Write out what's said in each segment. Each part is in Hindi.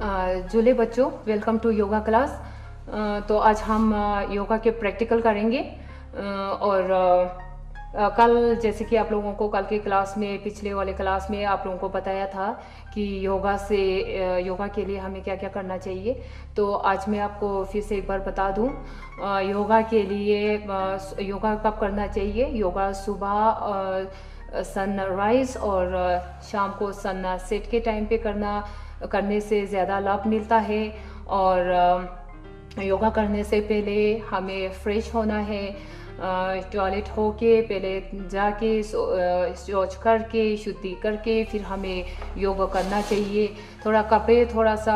जुले बच्चों, वेलकम टू योगा क्लास। तो आज हम योगा के प्रैक्टिकल करेंगे। और कल जैसे कि आप लोगों को कल के क्लास में, पिछले वाले क्लास में आप लोगों को बताया था कि योगा के लिए हमें क्या क्या करना चाहिए। तो आज मैं आपको फिर से एक बार बता दूं, योगा के लिए योगा कब करना चाहिए। योगा सुबह सनराइज और शाम को सन सेट के टाइम पे करने से ज़्यादा लाभ मिलता है। और योगा करने से पहले हमें फ्रेश होना है, टॉयलेट होके पहले जाके शौच करके शुद्धि करके फिर हमें योगा करना चाहिए। थोड़ा कपड़े थोड़ा सा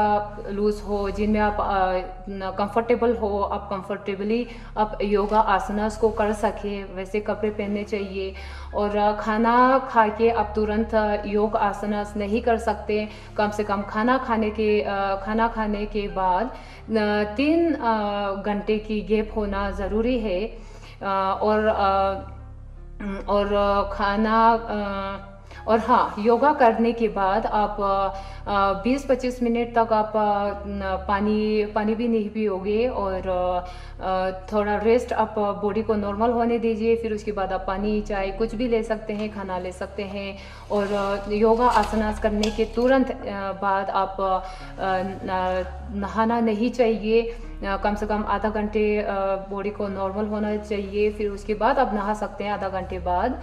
लूज हो, जिनमें आप कंफर्टेबल हो, आप कंफर्टेबली आप योगा आसनास को कर सके वैसे कपड़े पहनने चाहिए। और खाना खा के आप तुरंत योग आसनास नहीं कर सकते। कम से कम खाना खाने के बाद 3 घंटे की गैप होना ज़रूरी है। और खाना और हाँ, योगा करने के बाद आप 20-25 मिनट तक आप पानी भी नहीं पियोगे। और थोड़ा रेस्ट, आप बॉडी को नॉर्मल होने दीजिए। फिर उसके बाद आप पानी चाय कुछ भी ले सकते हैं, खाना ले सकते हैं। और योगा आसनास करने के तुरंत बाद आप नहाना नहीं चाहिए। कम से कम आधा घंटे बॉडी को नॉर्मल होना चाहिए। फिर उसके बाद आप नहा सकते हैं आधा घंटे बाद।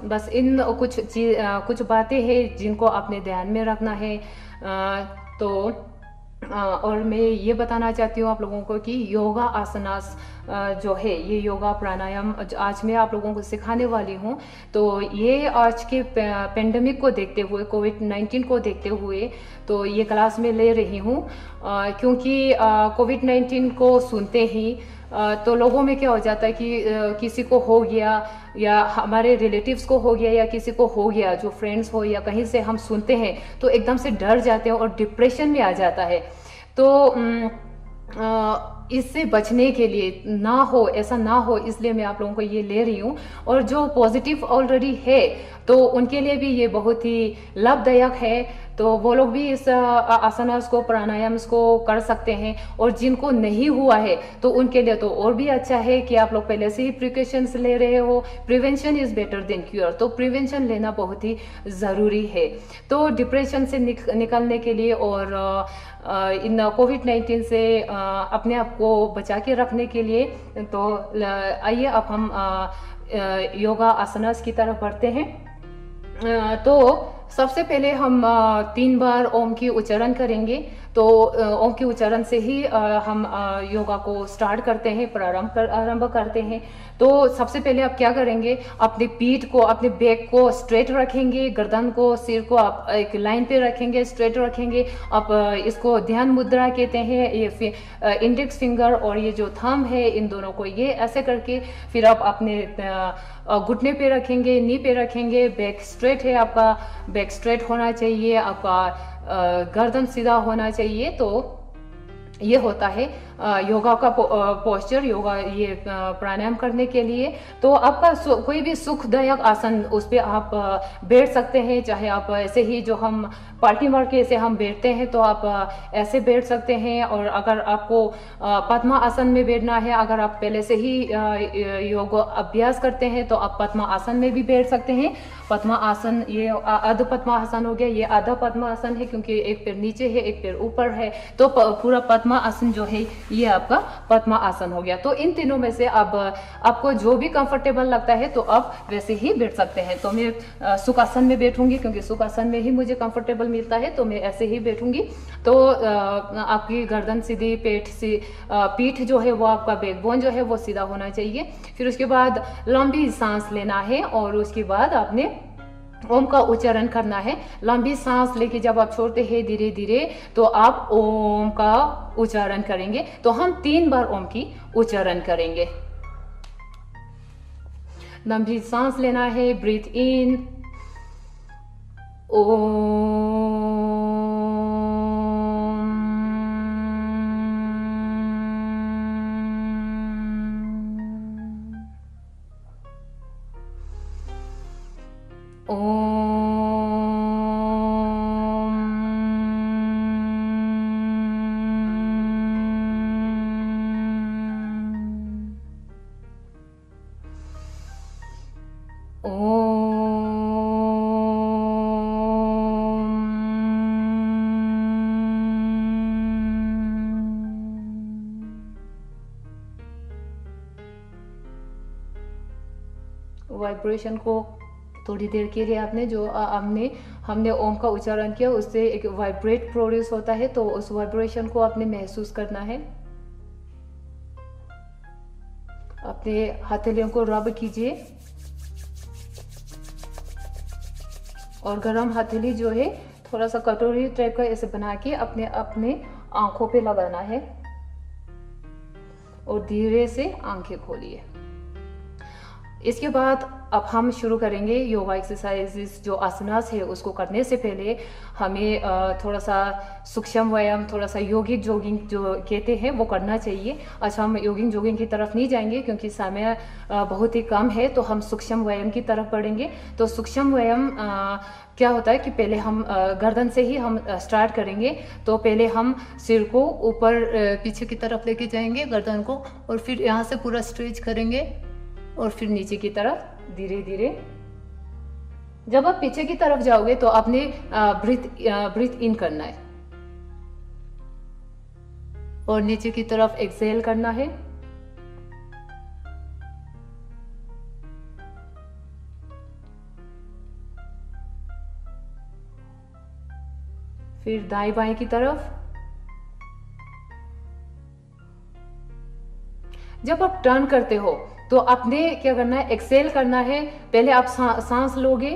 बस इन कुछ बातें हैं जिनको आपने ध्यान में रखना है। तो और मैं ये बताना चाहती हूँ आप लोगों को कि योगा आसनास जो है, ये योगा प्राणायाम आज मैं आप लोगों को सिखाने वाली हूँ। तो ये आज के पेंडेमिक को देखते हुए, कोविड-19 को देखते हुए तो ये क्लास में ले रही हूँ। क्योंकि कोविड-19 को सुनते ही तो लोगों में क्या हो जाता है कि किसी को हो गया या हमारे रिलेटिव्स को हो गया या किसी को हो गया, जो फ्रेंड्स हो या कहीं से हम सुनते हैं तो एकदम से डर जाते हैं और डिप्रेशन में आ जाता है। तो इससे बचने के लिए ऐसा ना हो, इसलिए मैं आप लोगों को ये ले रही हूँ। और जो पॉजिटिव ऑलरेडी है तो उनके लिए भी ये बहुत ही लाभदायक है। तो वो लोग भी इस आसनास को, प्राणायाम्स को कर सकते हैं। और जिनको नहीं हुआ है तो उनके लिए तो और भी अच्छा है कि आप लोग पहले से ही प्रिकॉशंस ले रहे हो। Prevention is better than cure, तो प्रिवेंशन लेना बहुत ही ज़रूरी है। तो डिप्रेशन से निकलने के लिए और इन कोविड-19 से अपने आप को बचा के रखने के लिए, तो आइए अब हम योगा आसनास की तरफ बढ़ते हैं। तो सबसे पहले हम 3 बार ओम की उच्चारण करेंगे। तो ओम के उच्चारण से ही हम योगा को स्टार्ट करते हैं, आरंभ करते हैं। तो सबसे पहले आप क्या करेंगे, अपने पीठ को, अपने बैक को स्ट्रेट रखेंगे, गर्दन को, सिर को आप एक लाइन पे रखेंगे, स्ट्रेट रखेंगे। आप इसको ध्यान मुद्रा कहते हैं। ये इंडेक्स फिंगर और ये जो थंब है, इन दोनों को ये ऐसे करके फिर आप अपने घुटने पे रखेंगे, नी पे रखेंगे। बैक स्ट्रेट है आपका, बैक स्ट्रेट होना चाहिए आपका, गर्दन सीधा होना चाहिए। तो ये होता है योगा का पोस्चर, योगा ये प्राणायाम करने के लिए। तो आपका कोई भी सुखदायक आसन, उस पर आप बैठ सकते हैं। चाहे आप ऐसे ही, जो हम पार्टी मार के ऐसे हम बैठते हैं, तो आप ऐसे बैठ सकते हैं। और अगर आपको पद्मासन में बैठना है, अगर आप पहले से ही योग अभ्यास करते हैं, तो आप पद्मासन में भी बैठ सकते हैं। पद्मासन, ये अर्ध पद्मासन हो गया, ये आधा पद्मासन है क्योंकि एक पैर नीचे है, एक पैर ऊपर है। तो पूरा पद्मासन जो है ये आपका पद्मासन हो गया। तो इन तीनों में से अब आपको जो भी कंफर्टेबल लगता है तो आप वैसे ही बैठ सकते हैं। तो मैं सुखासन में बैठूंगी क्योंकि सुखासन में ही मुझे कंफर्टेबल मिलता है, तो मैं ऐसे ही बैठूंगी। तो आपकी गर्दन सीधी, पीठ जो है वो, आपका बैकबोन जो है वो सीधा होना चाहिए। फिर उसके बाद लंबी सांस लेना है और उसके बाद आपने ओम का उच्चारण करना है। लंबी सांस लेके जब आप छोड़ते हैं धीरे धीरे, तो आप ओम का उच्चारण करेंगे। तो हम 3 बार ओम की उच्चारण करेंगे। लंबी सांस लेना है, ब्रीथ इन ओम, वाइब्रेशन को थोड़ी देर के लिए आपने जो हमने ओम का उच्चारण किया उससे एक वाइब्रेट प्रोड्यूस होता है, तो उस वाइब्रेशन को आपने महसूस करना है। अपने हथेलियों को रब कीजिए और गरम हथेली जो है थोड़ा सा कटोरी टाइप का ऐसे बना के अपने अपने आंखों पे लगाना है और धीरे से आंखें खोलिए। इसके बाद अब हम शुरू करेंगे योगा एक्सरसाइजेस, जो आसनास है उसको करने से पहले हमें थोड़ा सा सूक्ष्म व्यायाम, थोड़ा सा योगिक जॉगिंग जो कहते हैं वो करना चाहिए। अच्छा, हम योगिक जॉगिंग की तरफ नहीं जाएंगे क्योंकि समय बहुत ही कम है, तो हम सूक्ष्म व्यायाम की तरफ बढ़ेंगे। तो सूक्ष्म व्यायाम क्या होता है कि पहले हम गर्दन से ही हम स्टार्ट करेंगे। तो पहले हम सिर को ऊपर पीछे की तरफ लेके जाएंगे, गर्दन को, और फिर यहाँ से पूरा स्ट्रेच करेंगे और फिर नीचे की तरफ धीरे धीरे। जब आप पीछे की तरफ जाओगे तो आपने ब्रीथ इन करना है और नीचे की तरफ एक्सहेल करना है। फिर दाएं बाएं की तरफ। जब आप टर्न करते हो तो आपने क्या करना है, एक्सेल करना है। पहले आप सांस लोगे,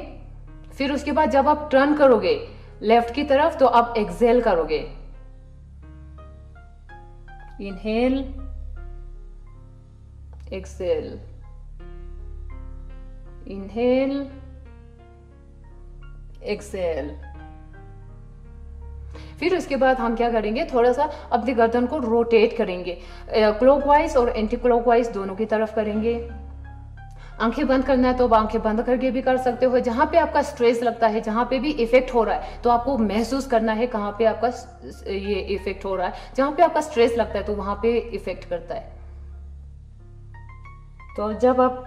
फिर उसके बाद जब आप टर्न करोगे लेफ्ट की तरफ तो आप एक्सेल करोगे। Inhale, exhale, inhale, exhale. फिर उसके बाद हम क्या करेंगे, थोड़ा सा अपनी गर्दन को रोटेट करेंगे, क्लॉकवाइज और एंटी क्लॉकवाइज दोनों की तरफ करेंगे। आंखें बंद करना है तो आप आंखें बंद करके भी कर सकते हो। जहां पे आपका स्ट्रेस लगता है, जहां पे भी इफेक्ट हो रहा है, तो आपको महसूस करना है कहां पे आपका ये इफेक्ट हो रहा है। जहां पे आपका स्ट्रेस लगता है तो वहां पे इफेक्ट करता है। तो जब आप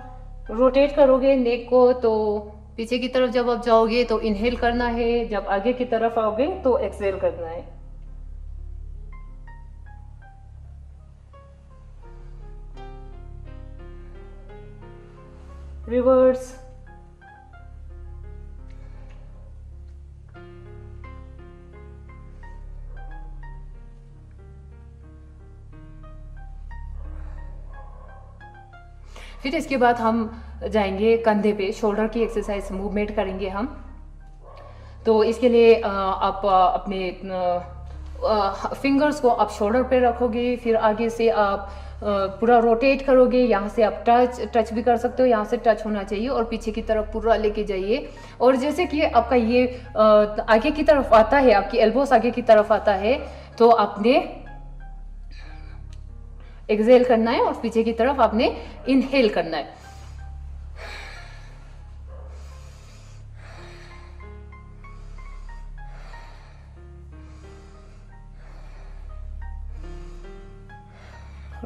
रोटेट करोगे नेक को तो पीछे की तरफ जब आप जाओगे तो इनहेल करना है, जब आगे की तरफ आओगे तो एक्सहेल करना है। रिवर्स। फिर इसके बाद हम जाएंगे कंधे पे, शोल्डर की एक्सरसाइज मूवमेंट करेंगे हम। तो इसके लिए आप अपने फिंगर्स को आप शोल्डर पे रखोगे, फिर आगे से आप पूरा रोटेट करोगे। यहाँ से आप टच भी कर सकते हो, यहाँ से टच होना चाहिए और पीछे की तरफ पूरा लेके जाइए। और जैसे कि आपका ये आगे की तरफ आता है, आपकी एल्बोस आगे की तरफ आता है, तो आपने एक्सहेल करना है और पीछे की तरफ आपने इनहेल करना है।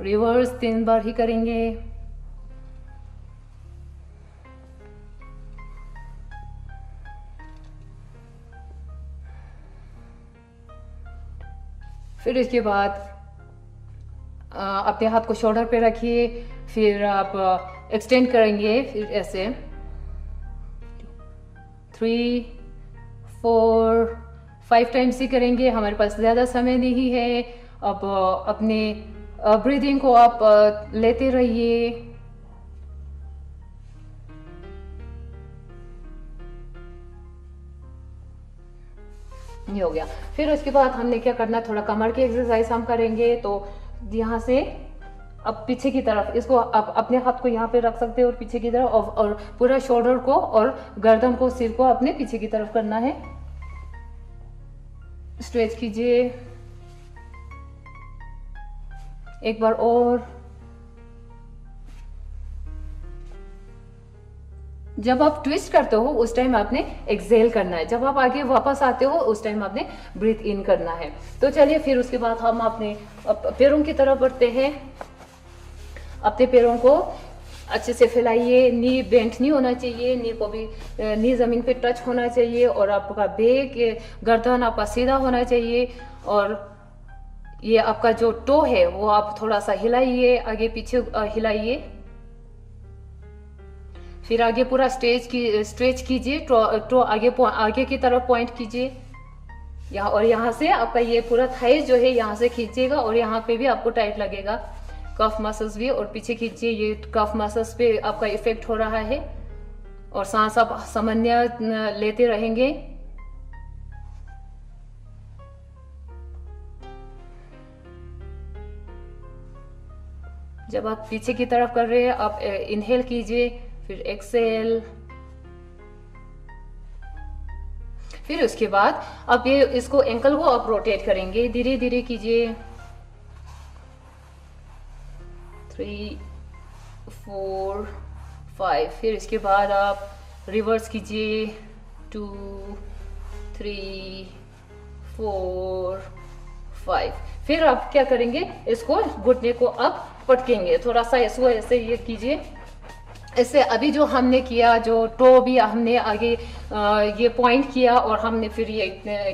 रिवर्स 3 बार ही करेंगे। फिर इसके बाद अपने हाथ को शोल्डर पे रखिए, फिर आप एक्सटेंड करेंगे, फिर ऐसे 3, 4, 5 टाइम्स ही करेंगे। हमारे पास ज़्यादा समय नहीं है। अब अपने ब्रीदिंग को आप लेते रहिए। ये हो गया। फिर उसके बाद हमने क्या करना है, थोड़ा कमर की एक्सरसाइज हम करेंगे। तो यहाँ से अब पीछे की तरफ, इसको आप अपने हाथ को यहाँ पे रख सकते हो और पीछे की तरफ, और पूरा शोल्डर को और गर्दन को, सिर को अपने पीछे की तरफ करना है। स्ट्रेच कीजिए एक बार और। जब आप ट्विस्ट करते हो उस टाइम आपने एक्सहेल करना है, जब आप आगे वापस आते हो उस टाइम आपने ब्रीथ इन करना है। तो चलिए फिर उसके बाद हम अपने पैरों की तरफ बढ़ते हैं। अपने पैरों को अच्छे से फैलाइए, नी बेंट नहीं होना चाहिए, नी को भी नी ज़मीन पे टच होना चाहिए, और आपका बैक गर्दन आपका सीधा होना चाहिए। और ये आपका जो टो है वो आप थोड़ा सा हिलाइए, आगे पीछे हिलाइए, फिर आगे पूरा स्ट्रेच कीजिए, टो आगे की तरफ पॉइंट कीजिए यहाँ, और यहाँ से आपका ये पूरा थाइस जो है यहाँ से खींचिएगा, और यहाँ पे भी आपको टाइट लगेगा, कफ मसल्स भी, और पीछे खींचिए, ये कफ मसल्स पे आपका इफेक्ट हो रहा है। और सांस आप सामान्य लेते रहेंगे। जब आप पीछे की तरफ कर रहे हैं आप इनहेल कीजिए, फिर एक्सेल, फिर उसके बाद आप ये इसको एंकल को आप रोटेट करेंगे, धीरे धीरे कीजिए, 3 4 5, फिर इसके बाद आप रिवर्स कीजिए, 2 3 4 5, फिर आप क्या करेंगे, इसको घुटने को आप पटकेंगे, थोड़ा सा इसको ऐसे ये कीजिए। इससे अभी जो हमने किया, जो टो भी हमने आगे ये पॉइंट किया और हमने फिर ये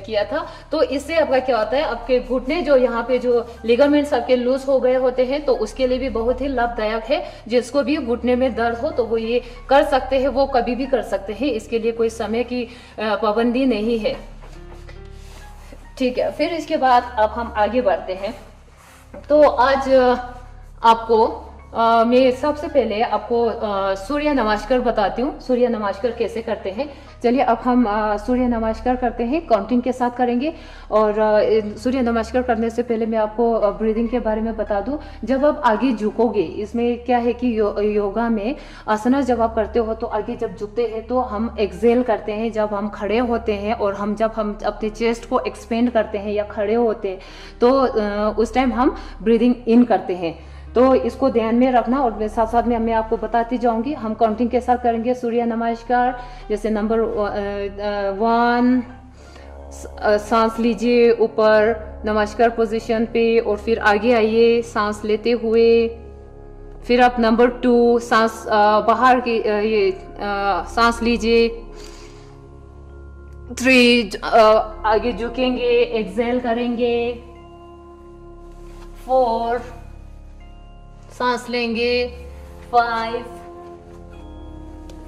किया था, तो इससे आपका क्या होता है, आपके घुटने जो यहाँ पे जो लिगामेंट्स आपके लूज हो गए होते हैं, तो उसके लिए भी बहुत ही लाभदायक है। जिसको भी घुटने में दर्द हो तो वो ये कर सकते हैं, वो कभी भी कर सकते हैं, इसके लिए कोई समय की पाबंदी नहीं है। ठीक है, फिर इसके बाद अब हम आगे बढ़ते हैं। तो आज आपको मैं सबसे पहले आपको सूर्य नमस्कार बताती हूँ, सूर्य नमस्कार कैसे करते हैं। चलिए अब हम सूर्य नमस्कार करते हैं, काउंटिंग के साथ करेंगे। और सूर्य नमस्कार करने से पहले मैं आपको ब्रीदिंग के बारे में बता दूं। जब आप आगे झुकोगे, इसमें क्या है कि योगा में आसना जब आप करते हो तो आगे जब झुकते हैं तो हम एक्सेल करते हैं, जब हम खड़े होते हैं, और जब हम अपने चेस्ट को एक्सपेंड करते हैं या खड़े होते हैं तो उस टाइम हम ब्रीदिंग इन करते हैं। तो इसको ध्यान में रखना, और साथ साथ में मैं आपको बताती जाऊंगी। हम काउंटिंग के साथ करेंगे सूर्य नमस्कार। जैसे नंबर 1, सांस लीजिए ऊपर नमस्कार पोजीशन पे, और फिर आगे आइए सांस लेते हुए। फिर आप नंबर 2 सांस बाहर की ये सांस लीजिए। 3 आगे झुकेंगे, एक्सेल करेंगे। 4 सांस लेंगे। 5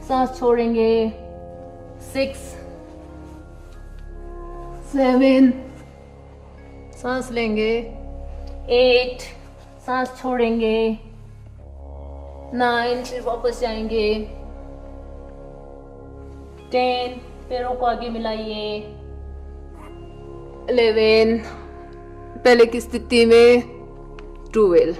सांस छोड़ेंगे। 6 7 सांस लेंगे। 8 सांस छोड़ेंगे। 9 फिर वापस जाएंगे। 10 पैरों को आगे मिलाइए। 11 पहले की स्थिति में। 12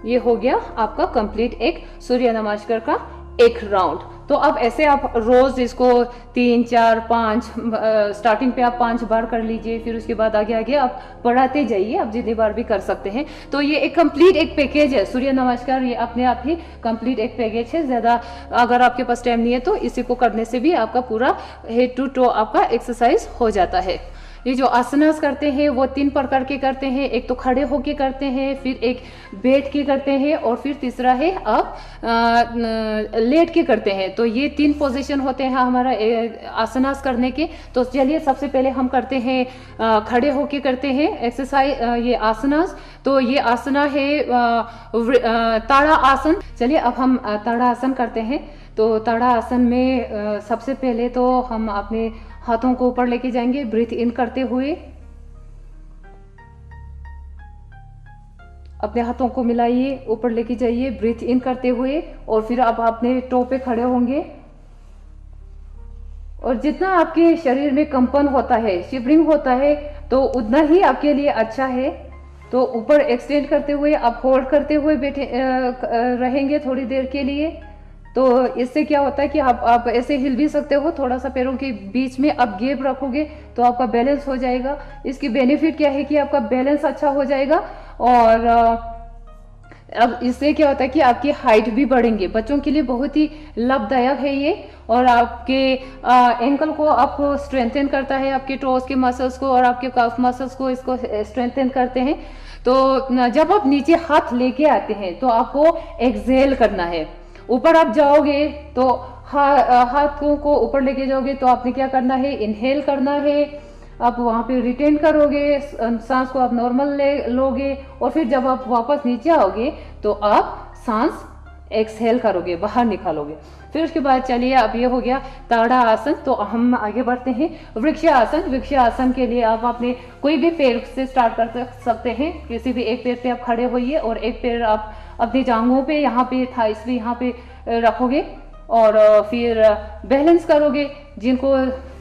ये हो गया आपका कंप्लीट एक सूर्य नमस्कार का एक राउंड। तो अब ऐसे आप रोज इसको 3 4 5 स्टार्टिंग पे आप 5 बार कर लीजिए, फिर उसके बाद आगे आगे आप बढ़ाते जाइए, आप जितनी बार भी कर सकते हैं। तो ये एक कंप्लीट एक पैकेज है सूर्य नमस्कार, ये अपने आप ही कंप्लीट एक पैकेज है। ज्यादा अगर आपके पास टाइम नहीं है तो इसी को करने से भी आपका पूरा हेड टू टो आपका एक्सरसाइज हो जाता है। ये जो आसनास करते हैं वो 3 प्रकार के करते हैं। एक तो खड़े होके करते हैं, फिर एक बैठ के करते हैं, और फिर तीसरा है आप लेट के करते हैं। तो ये 3 पोजीशन होते हैं हमारा आसनास करने के। तो चलिए सबसे पहले हम करते हैं खड़े होके करते हैं एक्सरसाइज ये आसनास। तो ये आसना है ताड़ा आसन। चलिए अब हम ताड़ा आसन करते हैं। तो ताड़ा आसन में सबसे पहले तो हम अपने हाथों को ऊपर लेके जाएंगे, ब्रीथ इन करते हुए। अपने हाथों को मिलाइए, ऊपर लेके जाइए ब्रीथ इन करते हुए, और फिर आप अपने टो पे खड़े होंगे। और जितना आपके शरीर में कंपन होता है, शिवरिंग होता है, तो उतना ही आपके लिए अच्छा है। तो ऊपर एक्सटेंड करते हुए आप होल्ड करते हुए बैठे रहेंगे थोड़ी देर के लिए। तो इससे क्या होता है कि आप ऐसे हिल भी सकते हो, थोड़ा सा पैरों के बीच में आप गैप रखोगे तो आपका बैलेंस हो जाएगा। इसकी बेनिफिट क्या है कि आपका बैलेंस अच्छा हो जाएगा, और अब इससे क्या होता है कि आपकी हाइट भी बढ़ेंगे, बच्चों के लिए बहुत ही लाभदायक है ये। और आपके एंकल को आपको स्ट्रेंथन करता है, आपके टोज के मसल्स को और आपके काफ मसल्स को इसको स्ट्रेंथन करते हैं। तो जब आप नीचे हाथ लेके आते हैं तो आपको एक्सेल करना है। ऊपर आप जाओगे तो हाथों को ऊपर लेके जाओगे तो आपने क्या करना है, इनहेल करना है, आप वहां पे रिटेन करोगे, सांस को आप नॉर्मल लोगे, और फिर जब आप वापस नीचे आओगे तो आप सांस एक्सहेल करोगे, बाहर निकालोगे। फिर उसके बाद चलिए, अब ये हो गया ताड़ा आसन। तो हम आगे बढ़ते हैं वृक्षासन। वृक्षासन के लिए आप अपने कोई भी पैर से स्टार्ट कर सकते हैं, किसी भी एक पैर पे आप खड़े होइए और एक पैर आप अपनी जांघों पे, यहाँ पे थाइस भी यहाँ पे रखोगे और फिर बैलेंस करोगे। जिनको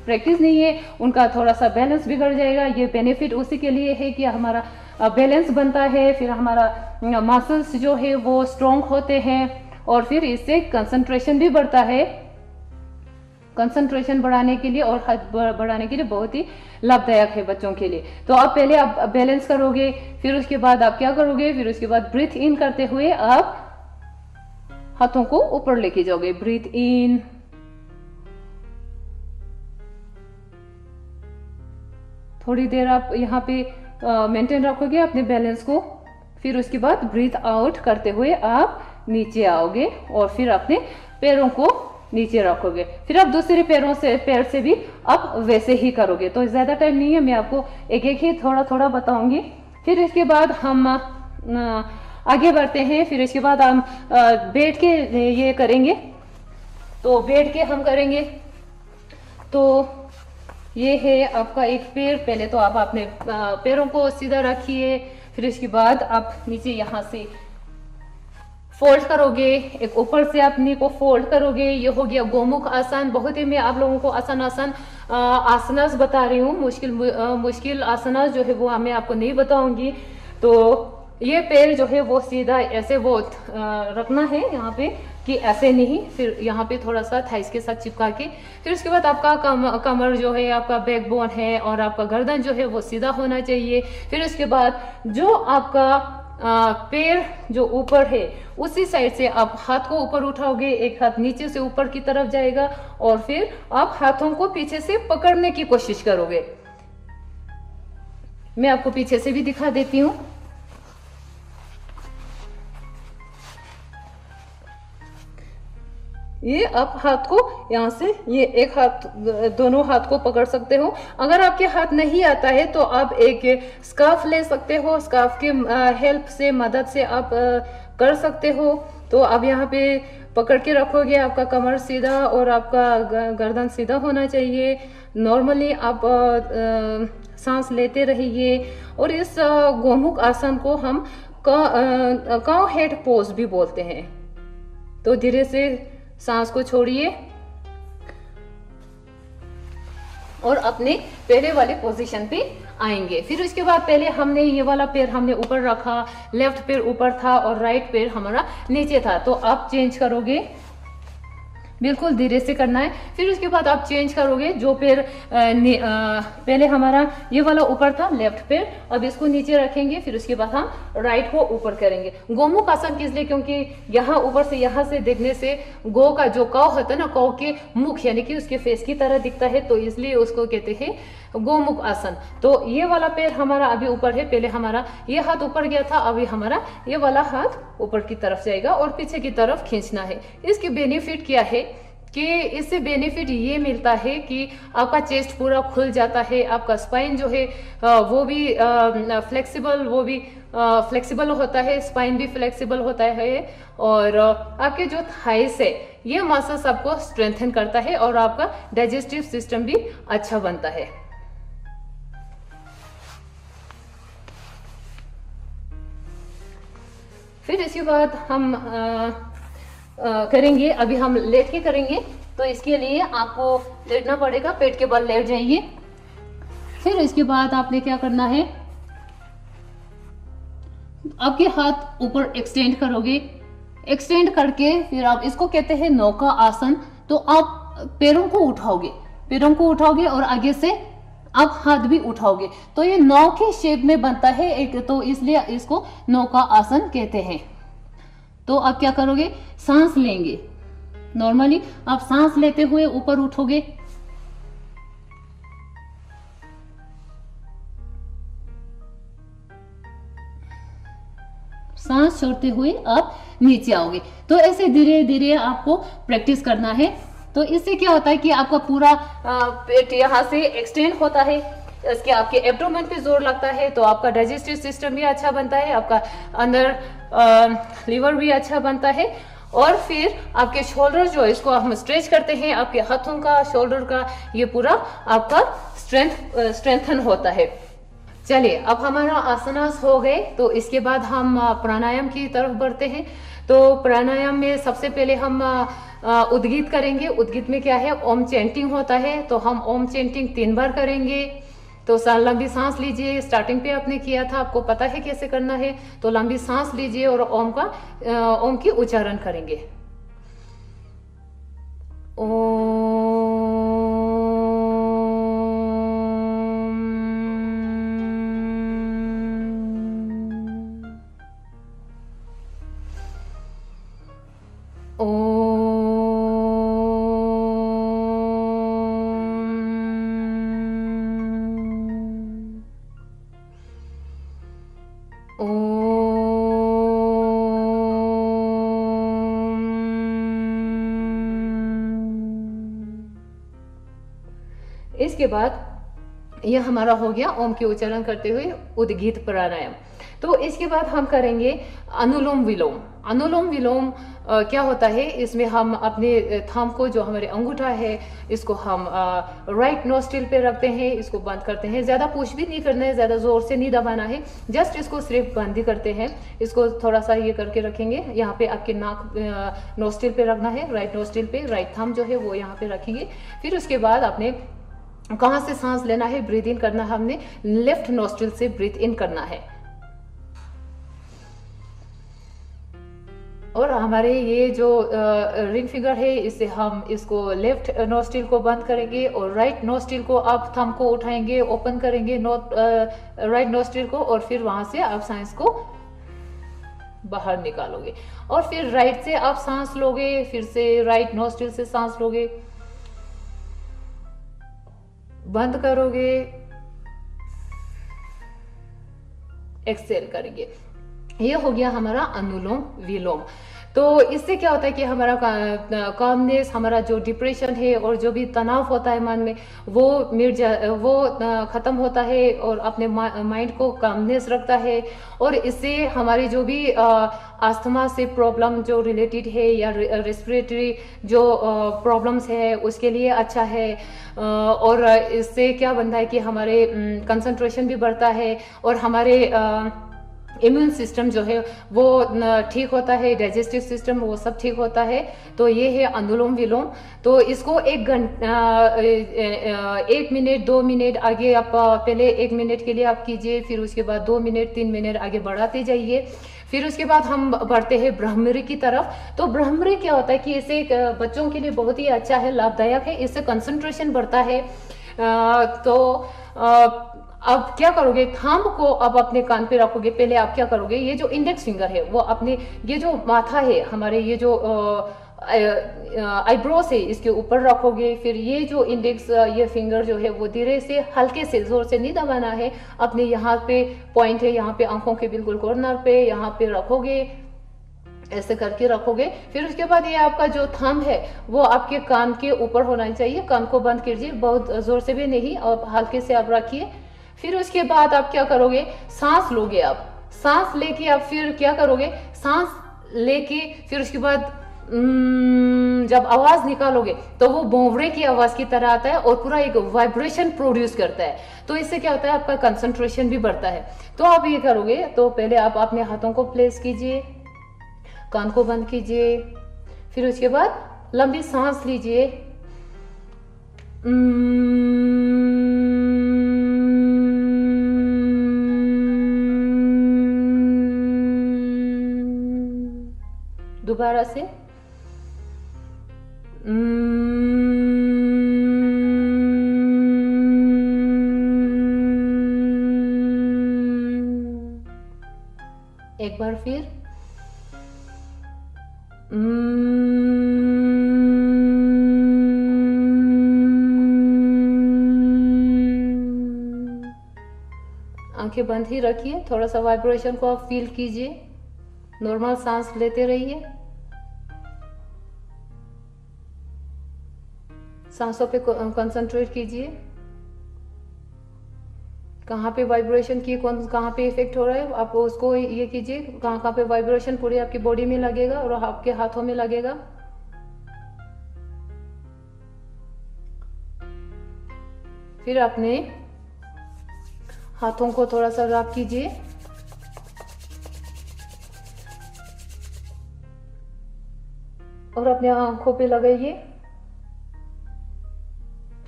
प्रैक्टिस नहीं है उनका थोड़ा सा बैलेंस बिगड़ जाएगा। ये बेनिफिट उसी के लिए है कि हमारा बैलेंस बनता है, फिर हमारा मसल्स जो है वो स्ट्रॉन्ग होते हैं और फिर इससे कंसंट्रेशन भी बढ़ता है। कंसंट्रेशन बढ़ाने के लिए और हाथ बढ़ाने के लिए बहुत ही लाभदायक है बच्चों के लिए। तो आप पहले आप बैलेंस करोगे, फिर उसके बाद आप क्या करोगे, फिर उसके बाद ब्रीथ इन करते हुए आप हाथों को ऊपर लेके जाओगे। ब्रीथ इन, थोड़ी देर आप यहाँ पे मेंटेन रखोगे अपने बैलेंस को। फिर उसके बाद ब्रीथ आउट करते हुए आप नीचे आओगे और फिर अपने पैरों को नीचे रखोगे। फिर आप दूसरे पैर से भी आप वैसे ही करोगे। तो ज्यादा टाइम नहीं है, मैं आपको एक एक ही थोड़ा थोड़ा बताऊंगी। फिर इसके बाद हम आगे बढ़ते हैं। फिर इसके बाद हम बैठ के ये करेंगे। तो बैठ के हम करेंगे। तो ये है आपका एक पैर। पहले तो आप अपने पैरों को सीधा रखिए, फिर इसके बाद आप नीचे यहाँ से फोल्ड करोगे, एक ऊपर से अपने को फोल्ड करोगे। ये हो गया गोमुख आसन। बहुत ही मैं आप लोगों को आसान आसनास बता रही हूँ, मुश्किल आसनास जो है वो मैं आपको नहीं बताऊंगी। तो ये पैर जो है वो सीधा ऐसे वो रखना है यहाँ पे, कि ऐसे नहीं, फिर यहाँ पे थोड़ा सा थाइस के साथ चिपका के। फिर उसके बाद आपका कमर जो है, आपका बैकबोन है और आपका गर्दन जो है वो सीधा होना चाहिए। फिर उसके बाद जो आपका पैर जो ऊपर है उसी साइड से आप हाथ को ऊपर उठाओगे, एक हाथ नीचे से ऊपर की तरफ जाएगा और फिर आप हाथों को पीछे से पकड़ने की कोशिश करोगे। मैं आपको पीछे से भी दिखा देती हूँ। ये आप हाथ को यहाँ से, ये एक हाथ, दोनों हाथ को पकड़ सकते हो। अगर आपके हाथ नहीं आता है तो आप एक स्कार्फ ले सकते हो, स्कार्फ के हेल्प से, मदद से आप कर सकते हो। तो आप यहाँ पे पकड़ के रखोगे, आपका कमर सीधा और आपका गर्दन सीधा होना चाहिए। नॉर्मली आप सांस लेते रहिए। और इस गोमुख आसन को हम काउ हेड पोज भी बोलते हैं। तो धीरे से सांस को छोड़िए और अपने पहले वाले पोजीशन पे आएंगे। फिर उसके बाद पहले हमने ये वाला पैर हमने ऊपर रखा, लेफ्ट पैर ऊपर था और राइट पैर हमारा नीचे था। तो आप चेंज करोगे, बिल्कुल धीरे से करना है। फिर उसके बाद आप चेंज करोगे, जो पैर पहले हमारा ये वाला ऊपर था, लेफ्ट पैर, अब इसको नीचे रखेंगे। फिर उसके बाद हम राइट को ऊपर करेंगे। गोमुख आसन किस लिए? क्योंकि यहाँ ऊपर से, यहाँ से देखने से गौ का जो काव होता है ना, काव के मुख यानी कि उसके फेस की तरह दिखता है, तो इसलिए उसको कहते हैं गोमुख आसन। तो ये वाला पैर हमारा अभी ऊपर है, पहले हमारा ये हाथ ऊपर गया था, अभी हमारा ये वाला हाथ ऊपर की तरफ जाएगा और पीछे की तरफ खींचना है। इसकी बेनिफिट क्या है कि इससे बेनिफिट ये मिलता है कि आपका चेस्ट पूरा खुल जाता है, आपका स्पाइन जो है वो भी फ्लेक्सिबल होता है, स्पाइन भी फ्लेक्सिबल होता है और आपके जो थाइस है ये मसल्स आपको स्ट्रेंथन करता है और आपका डाइजेस्टिव सिस्टम भी अच्छा बनता है। फिर इसके बाद हम करेंगे, अभी हम लेट के करेंगे। तो इसके लिए आपको लेटना पड़ेगा, पेट के बल लेट जाइए। फिर इसके बाद आपने क्या करना है, आपके हाथ ऊपर एक्सटेंड करोगे, एक्सटेंड करके फिर आप इसको कहते हैं नौका आसन। तो आप पैरों को उठाओगे और आगे से आप हाथ भी उठाओगे, तो ये नौ के शेप में बनता है एक, तो इसलिए इसको नौका आसन कहते हैं। तो आप क्या करोगे, सांस लेंगे। नॉर्मली आप सांस लेते हुए ऊपर उठोगे, सांस छोड़ते हुए आप नीचे आओगे। तो ऐसे धीरे धीरे आपको प्रैक्टिस करना है। तो इससे क्या होता है कि आपका पूरा पेट यहाँ से एक्सटेंड होता है, इसके आपके एब्डोमेन पे जोर लगता है, तो आपका डाइजेस्टिव सिस्टम भी अच्छा बनता है, आपका अंदर लीवर भी अच्छा बनता है। और फिर आपके शोल्डर जो इसको हम स्ट्रेच करते हैं, आपके हाथों का, शोल्डर का, ये पूरा आपका स्ट्रेंथन होता है। चलिए, अब हमारा आसनास हो गए, तो इसके बाद हम प्राणायाम की तरफ बढ़ते हैं। तो प्राणायाम में सबसे पहले हम उद्गीत करेंगे। उद्गीत में क्या है, ओम चैंटिंग होता है, तो हम ओम चैंटिंग 3 बार करेंगे। तो लंबी सांस लीजिए, स्टार्टिंग पे आपने किया था, आपको पता है कैसे करना है। तो लंबी सांस लीजिए और ओम की उच्चारण करेंगे। इसके बाद यह हमारा हो गया ओम के उच्चारण करते हुए उद्गीत प्राणायाम। तो इसके बाद हम करेंगे अनुलोम विलोम। अनुलोम विलोम क्या होता है, इसमें हम अपने थंब को, जो हमारे अंगूठा है, इसको हम राइट नोस्ट्रिल पे रखते हैं, इसको बंद करते हैं। ज़्यादा पुश भी नहीं करना है, ज़्यादा ज़ोर से नहीं दबाना है, जस्ट इसको सिर्फ बंद ही करते हैं। इसको थोड़ा सा ये करके रखेंगे, यहाँ पे आपके नाक नोस्ट्रिल पे रखना है, राइट नोस्ट्रिल पे, राइट थंब जो है वो यहाँ पे रखेंगे। फिर उसके बाद आपने कहाँ से सांस लेना है, ब्रीथ इन करना है, हमने लेफ्ट नोस्ट्रिल से ब्रीथ इन करना है। और हमारे ये जो रिंग फिंगर है, इससे हम इसको लेफ्ट नोस्ट्रिल को बंद करेंगे और राइट नोस्ट्रिल को आप थंब को उठाएंगे, ओपन करेंगे राइट नोस्ट्रिल को, और फिर वहां से आप सांस को बाहर निकालोगे। और फिर राइट से आप सांस लोगे, फिर से राइट नोस्ट्रिल से सांस लोगे, बंद करोगे, एक्सेल करेंगे। ये हो गया हमारा अनुलोम विलोम। तो इससे क्या होता है कि हमारा कामनेस, हमारा जो डिप्रेशन है और जो भी तनाव होता है मन में, वो खत्म होता है और अपने माइंड को कामनेस रखता है। और इससे हमारी जो भी अस्थमा से प्रॉब्लम जो रिलेटेड है, या रेस्पिरेटरी जो प्रॉब्लम्स है, उसके लिए अच्छा है। और इससे क्या बनता है कि हमारे कंसंट्रेशन भी बढ़ता है, और हमारे इम्यून सिस्टम जो है वो ठीक होता है, डाइजेस्टिव सिस्टम वो सब ठीक होता है। तो ये है अनुलोम विलोम। तो इसको 1 मिनट 2 मिनट आगे आप पहले 1 मिनट के लिए आप कीजिए, फिर उसके बाद 2 मिनट 3 मिनट आगे बढ़ाते जाइए। फिर उसके बाद हम बढ़ते हैं ब्रह्मरी की तरफ। तो ब्रह्मरी क्या होता है कि इसे बच्चों के लिए बहुत ही अच्छा है, लाभदायक है, इससे कंसंट्रेशन बढ़ता है। अब क्या करोगे, थंब को अब अपने कान पे रखोगे। पहले आप क्या करोगे, ये जो इंडेक्स फिंगर है वो अपने, ये जो माथा है हमारे, ये जो आईब्रोस है, इसके ऊपर रखोगे। फिर ये जो इंडेक्स ये फिंगर जो है वो धीरे से, हल्के से, जोर से नहीं दबाना है, अपने यहाँ पे पॉइंट है, यहाँ पे आंखों के बिल्कुल कॉर्नर पे, यहाँ पे रखोगे, ऐसे करके रखोगे। फिर उसके बाद ये आपका जो थंब है वो आपके कान के ऊपर होना चाहिए। कान को बंद कीजिए, बहुत जोर से भी नहीं, और हल्के से आप रखिए। फिर उसके बाद आप क्या करोगे, सांस लोगे। आप सांस लेके आप फिर क्या करोगे, सांस लेके फिर उसके बाद जब आवाज निकालोगे तो वो भौंवरे की आवाज की तरह आता है और पूरा एक वाइब्रेशन प्रोड्यूस करता है। तो इससे क्या होता है, आपका कंसंट्रेशन भी बढ़ता है। तो आप ये करोगे, तो पहले आप अपने हाथों को प्लेस कीजिए, कान को बंद कीजिए, फिर उसके बाद लंबी सांस लीजिए। दोबारा से एक बार फिर आंखें बंद ही रखिए, थोड़ा सा वाइब्रेशन को आप फील कीजिए, नॉर्मल सांस लेते रहिए, सांसों पे कंसंट्रेट कीजिए, कहाँ पे वाइब्रेशन की कहाँ पे इफेक्ट हो रहा है आप उसको ये कीजिए, कहाँ कहाँ पे वाइब्रेशन पूरी आपकी बॉडी में लगेगा और आपके हाथों में लगेगा। फिर अपने हाथों को थोड़ा सा रब कीजिए और अपने आंखों पे लगाइए।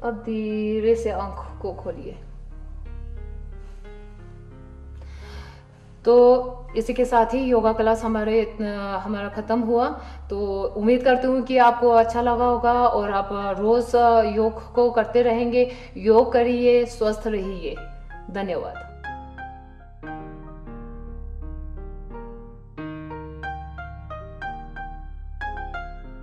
अब धीरे से आंख को खोलिए। तो इसी के साथ ही योगा क्लास हमारा ख़त्म हुआ। तो उम्मीद करती हूँ कि आपको अच्छा लगा होगा और आप रोज़ योग को करते रहेंगे। योग करिए, स्वस्थ रहिए। धन्यवाद।